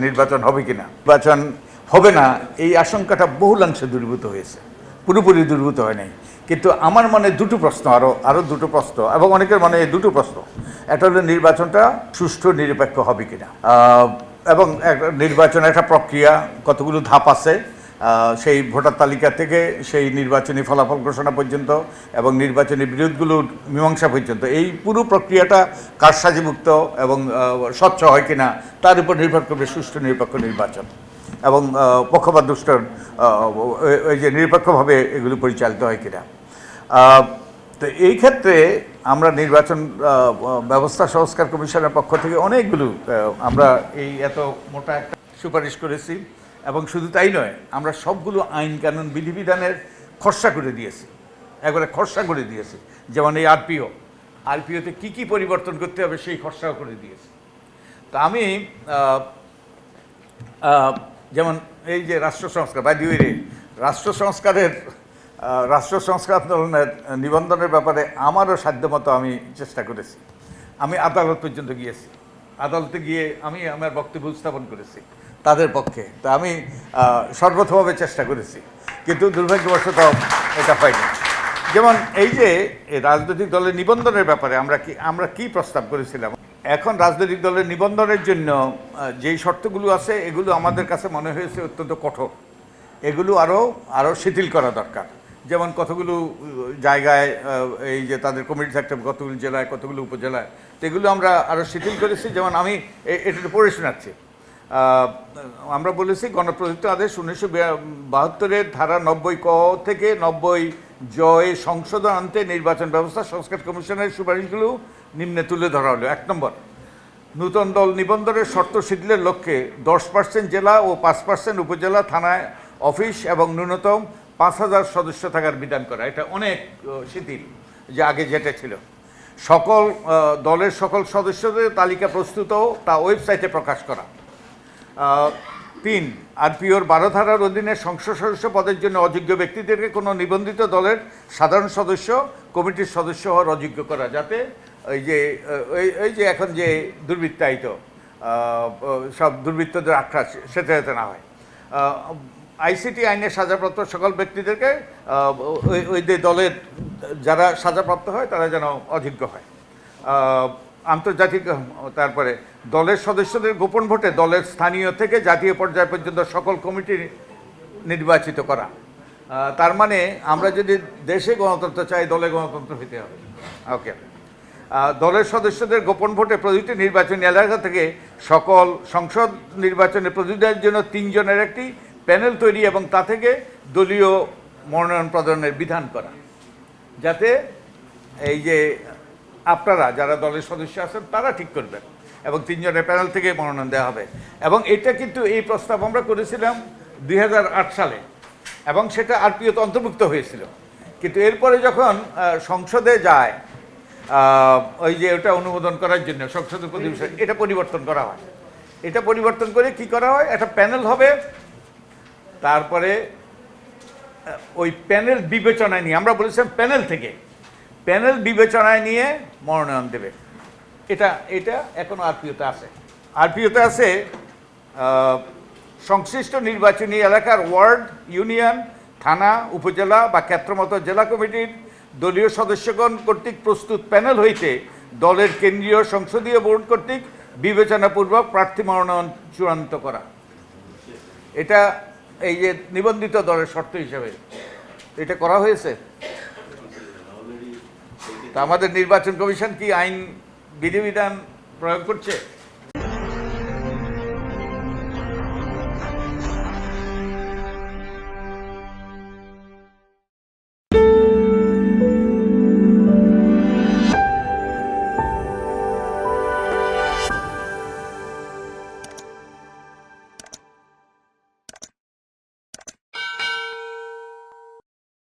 নির্বাচন হবে কিনা, নির্বাচন হবে না এই আশঙ্কাটা বহুলাংশে দূরীভূত হয়েছে, পুরোপুরি দূরীভূত হয় নাই। কিন্তু আমার মনে দুটো প্রশ্ন, আরও দুটো প্রশ্ন, এবং অনেকের মনে এই দুটো প্রশ্ন। একটা হলো নির্বাচনটা সুষ্ঠু নিরপেক্ষ হবে কিনা, এবং নির্বাচন একটা প্রক্রিয়া, কতগুলো ধাপ আছে, সেই ভোটার তালিকা থেকে সেই নির্বাচনী ফলাফল ঘোষণা পর্যন্ত এবং নির্বাচনী বিরোধগুলোর মীমাংসা পর্যন্ত এই পুরো প্রক্রিয়াটা কারসাজিমুক্ত এবং স্বচ্ছ হয় কিনা তার উপর নির্ভর করবে সুষ্ঠু নিরপেক্ষ নির্বাচন এবং পক্ষপাতদুষ্ট ওই যে নিরপেক্ষভাবে এগুলো পরিচালিত হয় কিনা। তো এই ক্ষেত্রে আমরা নির্বাচন ব্যবস্থা সংস্কার কমিশনের পক্ষ থেকে অনেকগুলো আমরা এই এত মোটা একটা সুপারিশ করেছি, এবং শুধু তাই নয়, আমরা সবগুলো আইন কানুন বিধিবিধানের খসড়া করে দিয়েছি, একবারে খসড়া করে দিয়েছি। যেমন এই আরপিওতে কী কী পরিবর্তন করতে হবে সেই খসড়াও করে দিয়েছি। তা আমি যেমন এই যে রাষ্ট্র সংস্কার বা রাষ্ট্র সংস্কার আন্দোলনের নিবন্ধনের ব্যাপারে আমারও সাধ্যমতো আমি চেষ্টা করেছি। আমি আদালত পর্যন্ত গিয়েছি, আদালতে গিয়ে আমি আমার বক্তব্য উপস্থাপন করেছি তাদের পক্ষে। তা আমি সর্বতভাবে চেষ্টা করেছি, কিন্তু দুর্ভাগ্যবশত এটা হয়নি। যেমন এই যে রাজনৈতিক দলের নিবন্ধনের ব্যাপারে আমরা কি প্রস্তাব করেছিলাম। এখন রাজনৈতিক দলের নিবন্ধনের জন্য যেই শর্তগুলো আছে এগুলো আমাদের কাছে মনে হয়েছে অত্যন্ত কঠোর, এগুলো আরও শিথিল করা দরকার। যেমন কতগুলো জায়গায় এই যে তাদের কমিটি থাকতে হবে, কতগুলো জেলায়, কতগুলো উপজেলায়, তো এগুলো আমরা আরও শিথিল করেছি। যেমন আমি এটা পড়ে শোনাচ্ছি। আমরা বলেছি গণপ্রদত্ত আদেশ 1972-এর ধারা 90 ক থেকে 90 জয়ে সংশোধন আনতে নির্বাচন ব্যবস্থা সংস্কার কমিশনের সুপারিশগুলো নিম্নে তুলে ধরা হলো। 1 নম্বর, নূতন দল নিবন্ধনের শর্ত শিথিলের লক্ষ্যে 10% জেলা ও 5% উপজেলা থানায় অফিস এবং ন্যূনতম 5000 সদস্য থাকার বিধান করা। এটা অনেক শিথিল, যে আগে যেটা ছিল। দলের সকল সদস্যদের তালিকা প্রস্তুত তা ওয়েবসাইটে প্রকাশ করা। 3, আরপিওর 12 ধারার অধীনে সংসদ সদস্য পদের জন্য অযোগ্য ব্যক্তিদেরকে কোনো নিবন্ধিত দলের সাধারণ সদস্য কমিটির সদস্য হওয়ার অযোগ্য করা, যাতে এই যে এখন যে দুর্বৃত্তায়িত সব দুর্বৃত্তদের আখ্যাস সেটা যাতে না হয়। আইসিটি আইনে সাজাপ্রাপ্ত সকল ব্যক্তিদেরকে ওই যে দলের যারা সাজাপ্রাপ্ত হয় তারা যেন অযোগ্য হয়। আন্তর্জাতিক, তারপরে দলের সদস্যদের গোপন ভোটে দলের স্থানীয় থেকে জাতীয় পর্যায় পর্যন্ত সকল কমিটি নির্বাচিত করা। তার মানে আমরা যদি দেশে গণতন্ত্র চাই, দলে গণতন্ত্র হতে হবে। ওকে। দলের সদস্যদের গোপন ভোটে প্রতিটি নির্বাচনী এলাকা থেকে সকল সংসদ নির্বাচনে প্রতিনিধিদের জন্য 3 জনের একটি প্যানেল তৈরি এবং তা থেকে দলীয় মনোনয়ন প্রদানের বিধান করা, যাতে এই যে আপনারা যারা দলের সদস্য আছেন তারা ঠিক করবেন এবং 3 জনের প্যানেল থেকে মনোনয়ন দেওয়া হবে। এবং এটা কিন্তু এই প্রস্তাব আমরা করেছিলাম 2008 সালে, এবং সেটা আরপিওতে অন্তর্ভুক্ত হয়েছিল। কিন্তু এরপরে যখন সংসদে যায় ওই যে ওটা অনুমোদন করার জন্য সংসদের অধিবেশন, এটা পরিবর্তন করা হয়। এটা পরিবর্তন করে কি করা হয়, একটা প্যানেল হবে, তারপরে ওই প্যানেল বিবেচনায় নিয়ে, আমরা বলেছিলাম প্যানেল বিবেচনায় নিয়ে মনোনয়ন দেবে। এটা এখন আরপিওতে আছে। সংশ্লিষ্ট নির্বাচনী এলাকার ওয়ার্ড, ইউনিয়ন, থানা, উপজেলা বা ক্ষেত্রমত জেলা কমিটির দলীয় সদস্যগণ কর্তৃক প্রস্তুত প্যানেল হইতে দলের কেন্দ্রীয় সংসদীয় বোর্ড কর্তৃক বিবেচনাপূর্বক প্রার্থী মনোনয়ন চূড়ান্ত করা। এটা এই যে নিবন্ধিত দলের শর্ত হিসাবে এটা করা হয়েছে। তা আমাদের নির্বাচন কমিশন কি আইন বিধিবিধান প্রয়োগ করছে?